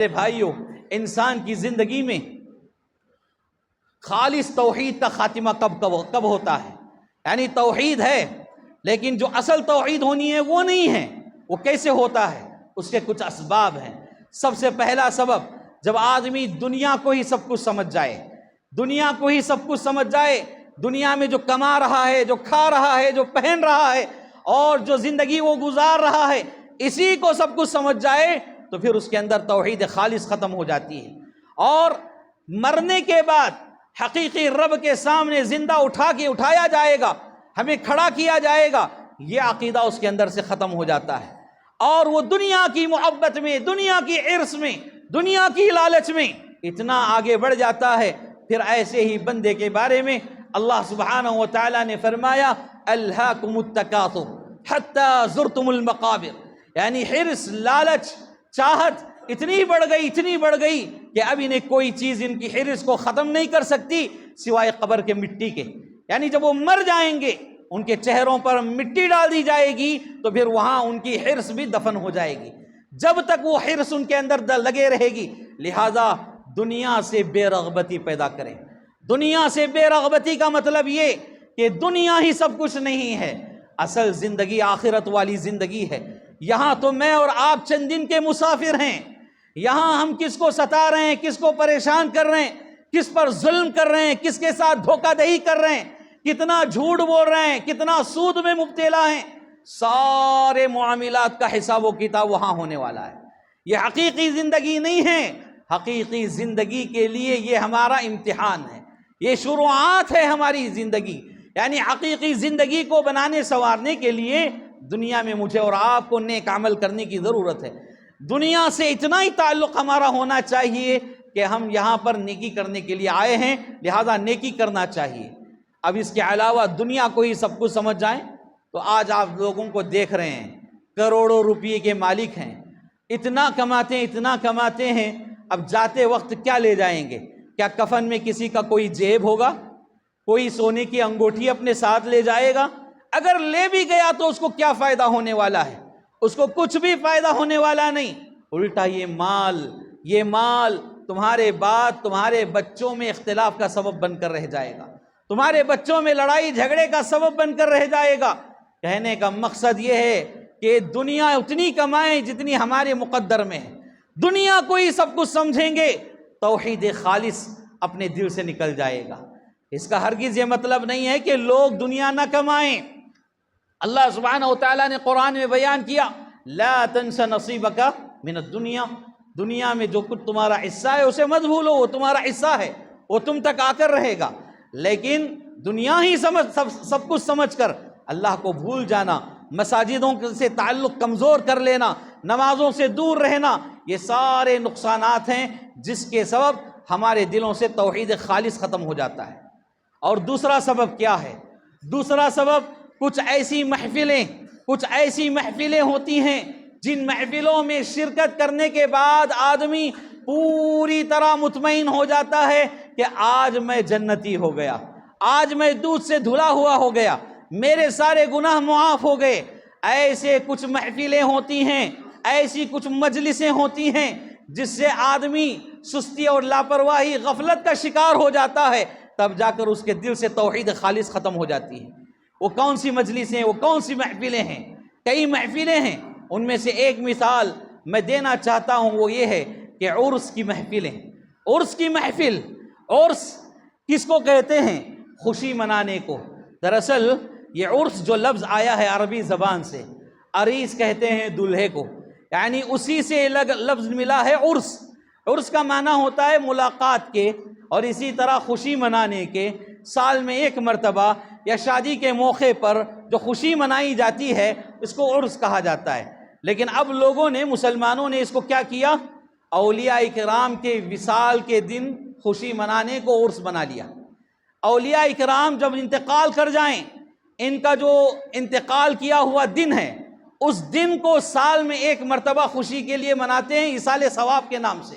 میرے بھائیوں، انسان کی زندگی میں خالص توحید کا خاتمہ کب ہوتا ہے؟ یعنی توحید ہے لیکن جو اصل توحید ہونی ہے وہ نہیں ہے۔ وہ کیسے ہوتا ہے؟ اس کے کچھ اسباب ہیں۔ سب سے پہلا سبب، جب آدمی دنیا کو ہی سب کچھ سمجھ جائے، دنیا کو ہی سب کچھ سمجھ جائے، دنیا میں جو کما رہا ہے، جو کھا رہا ہے، جو پہن رہا ہے اور جو زندگی وہ گزار رہا ہے، اسی کو سب کچھ سمجھ جائے تو پھر اس کے اندر توحید خالص ختم ہو جاتی ہے۔ اور مرنے کے بعد حقیقی رب کے سامنے زندہ اٹھایا جائے گا، ہمیں کھڑا کیا جائے گا، یہ عقیدہ اس کے اندر سے ختم ہو جاتا ہے، اور وہ دنیا کی محبت میں، دنیا کی عرص میں، دنیا کی لالچ میں اتنا آگے بڑھ جاتا ہے۔ پھر ایسے ہی بندے کے بارے میں اللہ سبحانہ و تعالیٰ نے فرمایا الہاکم التکاثر حتی زرتم المقابر، یعنی حرص، لالچ، چاہت اتنی بڑھ گئی کہ اب انہیں کوئی چیز ان کی حرص کو ختم نہیں کر سکتی سوائے قبر کے مٹی کے۔ یعنی جب وہ مر جائیں گے، ان کے چہروں پر مٹی ڈال دی جائے گی تو پھر وہاں ان کی حرص بھی دفن ہو جائے گی، جب تک وہ حرص ان کے اندر لگے رہے گی۔ لہذا دنیا سے بے رغبتی پیدا کریں۔ دنیا سے بے رغبتی کا مطلب یہ کہ دنیا ہی سب کچھ نہیں ہے، اصل زندگی آخرت والی زندگی ہے۔ یہاں تو میں اور آپ چند دن کے مسافر ہیں، یہاں ہم کس کو ستا رہے ہیں، کس کو پریشان کر رہے ہیں، کس پر ظلم کر رہے ہیں، کس کے ساتھ دھوکہ دہی کر رہے ہیں، کتنا جھوٹ بول رہے ہیں، کتنا سود میں مبتلا ہیں، سارے معاملات کا حساب و کتاب وہاں ہونے والا ہے۔ یہ حقیقی زندگی نہیں ہے۔ حقیقی زندگی کے لیے یہ ہمارا امتحان ہے، یہ شروعات ہے ہماری زندگی۔ یعنی حقیقی زندگی کو بنانے سنوارنے کے لیے دنیا میں مجھے اور آپ کو نیک عمل کرنے کی ضرورت ہے۔ دنیا سے اتنا ہی تعلق ہمارا ہونا چاہیے کہ ہم یہاں پر نیکی کرنے کے لیے آئے ہیں، لہذا نیکی کرنا چاہیے۔ اب اس کے علاوہ دنیا کو ہی سب کچھ سمجھ جائیں تو آج آپ لوگوں کو دیکھ رہے ہیں، کروڑوں روپے کے مالک ہیں، اتنا کماتے ہیں، اب جاتے وقت کیا لے جائیں گے؟ کیا کفن میں کسی کا کوئی جیب ہوگا؟ کوئی سونے کی انگوٹھی اپنے ساتھ لے جائے گا؟ اگر لے بھی گیا تو اس کو کیا فائدہ ہونے والا ہے؟ اس کو کچھ بھی فائدہ ہونے والا نہیں، الٹا یہ مال تمہارے بعد تمہارے بچوں میں اختلاف کا سبب بن کر رہ جائے گا، تمہارے بچوں میں لڑائی جھگڑے کا سبب بن کر رہ جائے گا۔ کہنے کا مقصد یہ ہے کہ دنیا اتنی کمائیں جتنی ہمارے مقدر میں ہے، دنیا کو ہی سب کچھ سمجھیں گے، توحید خالص اپنے دل سے نکل جائے گا۔ اس کا ہرگز یہ مطلب نہیں ہے کہ لوگ دنیا نہ کمائیں۔ اللہ سبحانہ و تعالیٰ نے قرآن میں بیان کیا لا تنس نصیبک من الدنیا، دنیا میں جو کچھ تمہارا حصہ ہے اسے مت بھولو، وہ تمہارا حصہ ہے، وہ تم تک آ کر رہے گا۔ لیکن دنیا ہی سب کچھ سمجھ کر اللہ کو بھول جانا، مساجدوں سے تعلق کمزور کر لینا، نمازوں سے دور رہنا، یہ سارے نقصانات ہیں جس کے سبب ہمارے دلوں سے توحید خالص ختم ہو جاتا ہے۔ اور دوسرا سبب کیا ہے؟ دوسرا سبب کچھ ایسی محفلیں ہوتی ہیں جن محفلوں میں شرکت کرنے کے بعد آدمی پوری طرح مطمئن ہو جاتا ہے کہ آج میں جنتی ہو گیا، آج میں دودھ سے دھلا ہوا ہو گیا، میرے سارے گناہ معاف ہو گئے۔ ایسے کچھ محفلیں ہوتی ہیں، ایسی کچھ مجلسیں ہوتی ہیں جس سے آدمی سستی اور لاپرواہی، غفلت کا شکار ہو جاتا ہے، تب جا کر اس کے دل سے توحید خالص ختم ہو جاتی ہے۔ وہ کون سی مجلسیں، وہ کون سی محفلیں ہیں؟ کئی محفلیں ہیں، ان میں سے ایک مثال میں دینا چاہتا ہوں، وہ یہ ہے کہ عرس کی محفلیں۔ عرس کی محفل، عرس کس کو کہتے ہیں؟ خوشی منانے کو۔ دراصل یہ عرس جو لفظ آیا ہے عربی زبان سے، عریس کہتے ہیں دلہے کو، یعنی اسی سے لفظ ملا ہے عرس۔ عرس کا معنی ہوتا ہے ملاقات کے، اور اسی طرح خوشی منانے کے، سال میں ایک مرتبہ یا شادی کے موقع پر جو خوشی منائی جاتی ہے اس کو عرس کہا جاتا ہے۔ لیکن اب لوگوں نے، مسلمانوں نے اس کو کیا کیا؟ اولیاء اکرام کے وصال کے دن خوشی منانے کو عرس بنا لیا۔ اولیاء اکرام جب انتقال کر جائیں، ان کا جو انتقال کیا ہوا دن ہے، اس دن کو سال میں ایک مرتبہ خوشی کے لیے مناتے ہیں ایصال ثواب کے نام سے۔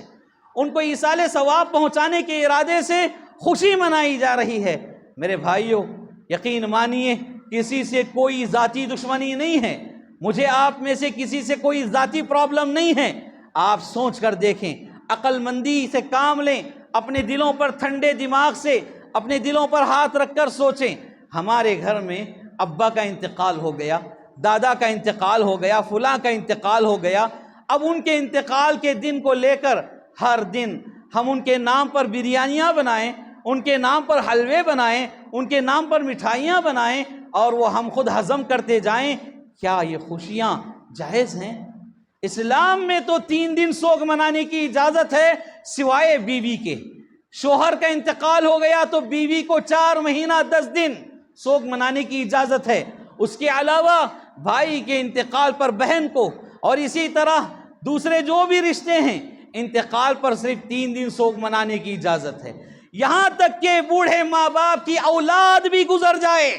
ان کو ایصال ثواب پہنچانے کے ارادے سے خوشی منائی جا رہی ہے۔ میرے بھائیوں، یقین مانیے کسی سے کوئی ذاتی دشمنی نہیں ہے، مجھے آپ میں سے کسی سے کوئی ذاتی پرابلم نہیں ہے۔ آپ سوچ کر دیکھیں، عقل مندی سے کام لیں، اپنے دلوں پر ٹھنڈے دماغ سے اپنے دلوں پر ہاتھ رکھ کر سوچیں، ہمارے گھر میں ابا کا انتقال ہو گیا، دادا کا انتقال ہو گیا، فلاں کا انتقال ہو گیا، اب ان کے انتقال کے دن کو لے کر ہر دن ہم ان کے نام پر بریانیاں بنائیں، ان کے نام پر حلوے بنائیں، ان کے نام پر مٹھائیاں بنائیں اور وہ ہم خود ہضم کرتے جائیں، کیا یہ خوشیاں جائز ہیں؟ اسلام میں تو 3 دن سوگ منانے کی اجازت ہے سوائے بیوی کے۔ شوہر کا انتقال ہو گیا تو بیوی کو 4 مہینہ 10 دن سوگ منانے کی اجازت ہے، اس کے علاوہ بھائی کے انتقال پر بہن کو، اور اسی طرح دوسرے جو بھی رشتے ہیں انتقال پر صرف 3 دن سوگ منانے کی اجازت ہے۔ یہاں تک کہ بوڑھے ماں باپ کی اولاد بھی گزر جائے،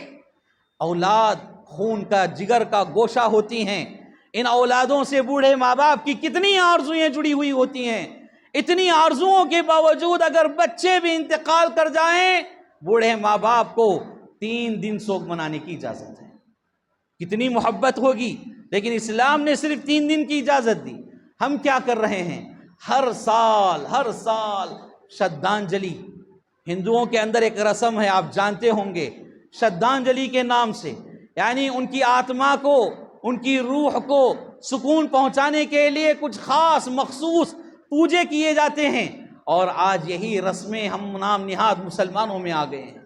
اولاد خون کا جگر کا گوشہ ہوتی ہیں، ان اولادوں سے بوڑھے ماں باپ کی کتنی آرزویں جڑی ہوئی ہوتی ہیں، اتنی آرزوؤں کے باوجود اگر بچے بھی انتقال کر جائیں بوڑھے ماں باپ کو 3 دن سوگ منانے کی اجازت ہے۔ کتنی محبت ہوگی، لیکن اسلام نے صرف 3 دن کی اجازت دی۔ ہم کیا کر رہے ہیں؟ ہر سال شردھانجلی، ہندوؤں کے اندر ایک رسم ہے، آپ جانتے ہوں گے، شردھانجلی کے نام سے، یعنی ان کی آتما کو، ان کی روح کو سکون پہنچانے کے لیے کچھ خاص مخصوص پوجے کیے جاتے ہیں، اور آج یہی رسمیں ہم نام نہاد مسلمانوں میں آ گئے ہیں۔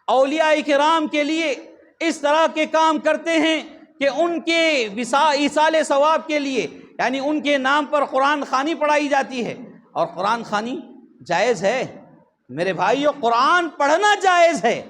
اولیاء کرام کے لیے اس طرح کے کام کرتے ہیں کہ ان کے ایصال ثواب کے لیے، یعنی ان کے نام پر قرآن خوانی پڑھائی جاتی ہے، اور قرآن خوانی جائز ہے میرے بھائیو، قرآن پڑھنا جائز ہے۔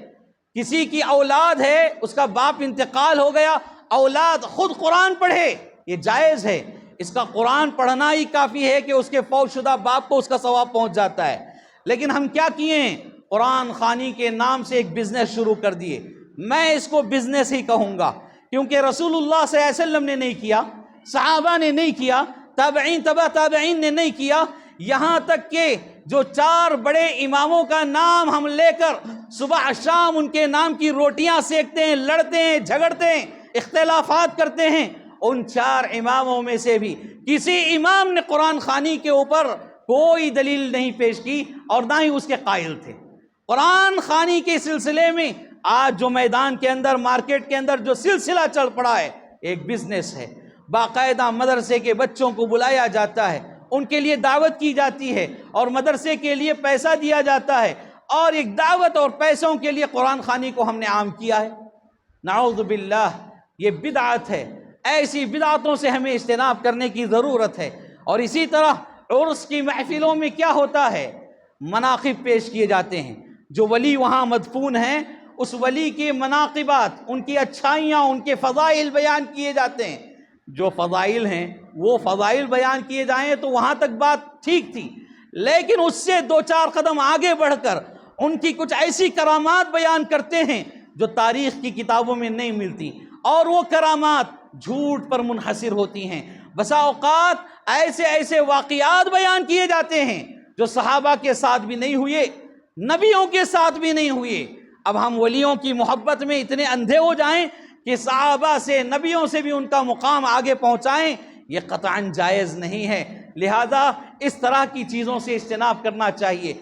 کسی کی اولاد ہے، اس کا باپ انتقال ہو گیا، اولاد خود قرآن پڑھے، یہ جائز ہے، اس کا قرآن پڑھنا ہی کافی ہے کہ اس کے فوت شدہ باپ کو اس کا ثواب پہنچ جاتا ہے۔ لیکن ہم کیا کیے ہیں؟ قرآن خوانی کے نام سے ایک بزنس شروع کر دیے۔ میں اس کو بزنس ہی کہوں گا، کیونکہ رسول اللہ صلی اللہ علیہ وسلم نے نہیں کیا، صحابہ نے نہیں کیا، تابعین تبع تابعین نے نہیں کیا، یہاں تک کہ جو 4 بڑے اماموں کا نام ہم لے کر صبح شام ان کے نام کی روٹیاں سیکتے ہیں، لڑتے ہیں، جھگڑتے ہیں، اختلافات کرتے ہیں، ان 4 اماموں میں سے بھی کسی امام نے قرآن خوانی کے اوپر کوئی دلیل نہیں پیش کی اور نہ ہی اس کے قائل تھے۔ قرآن خوانی کے سلسلے میں آج جو میدان کے اندر، مارکیٹ کے اندر جو سلسلہ چل پڑا ہے، ایک بزنس ہے۔ باقاعدہ مدرسے کے بچوں کو بلایا جاتا ہے، ان کے لیے دعوت کی جاتی ہے، اور مدرسے کے لیے پیسہ دیا جاتا ہے، اور ایک دعوت اور پیسوں کے لیے قرآن خوانی کو ہم نے عام کیا ہے۔ نعوذ باللہ، یہ بدعت ہے۔ ایسی بدعتوں سے ہمیں اجتناب کرنے کی ضرورت ہے۔ اور اسی طرح عرس کی محفلوں میں کیا ہوتا ہے؟ مناقب پیش کیے جاتے ہیں۔ جو ولی وہاں مدفون ہیں، اس ولی کے مناقبات، ان کی اچھائیاں، ان کے فضائل بیان کیے جاتے ہیں۔ جو فضائل ہیں وہ فضائل بیان کیے جائیں تو وہاں تک بات ٹھیک تھی، لیکن اس سے 2-4 قدم آگے بڑھ کر ان کی کچھ ایسی کرامات بیان کرتے ہیں جو تاریخ کی کتابوں میں نہیں ملتی، اور وہ کرامات جھوٹ پر منحصر ہوتی ہیں۔ بسا اوقات ایسے واقعات بیان کیے جاتے ہیں جو صحابہ کے ساتھ بھی نہیں ہوئے، نبیوں کے ساتھ بھی نہیں ہوئے۔ اب ہم ولیوں کی محبت میں اتنے اندھے ہو جائیں کہ صحابہ سے، نبیوں سے بھی ان کا مقام آگے پہنچائیں، یہ قطعاً جائز نہیں ہے۔ لہذا اس طرح کی چیزوں سے اجتناب کرنا چاہیے۔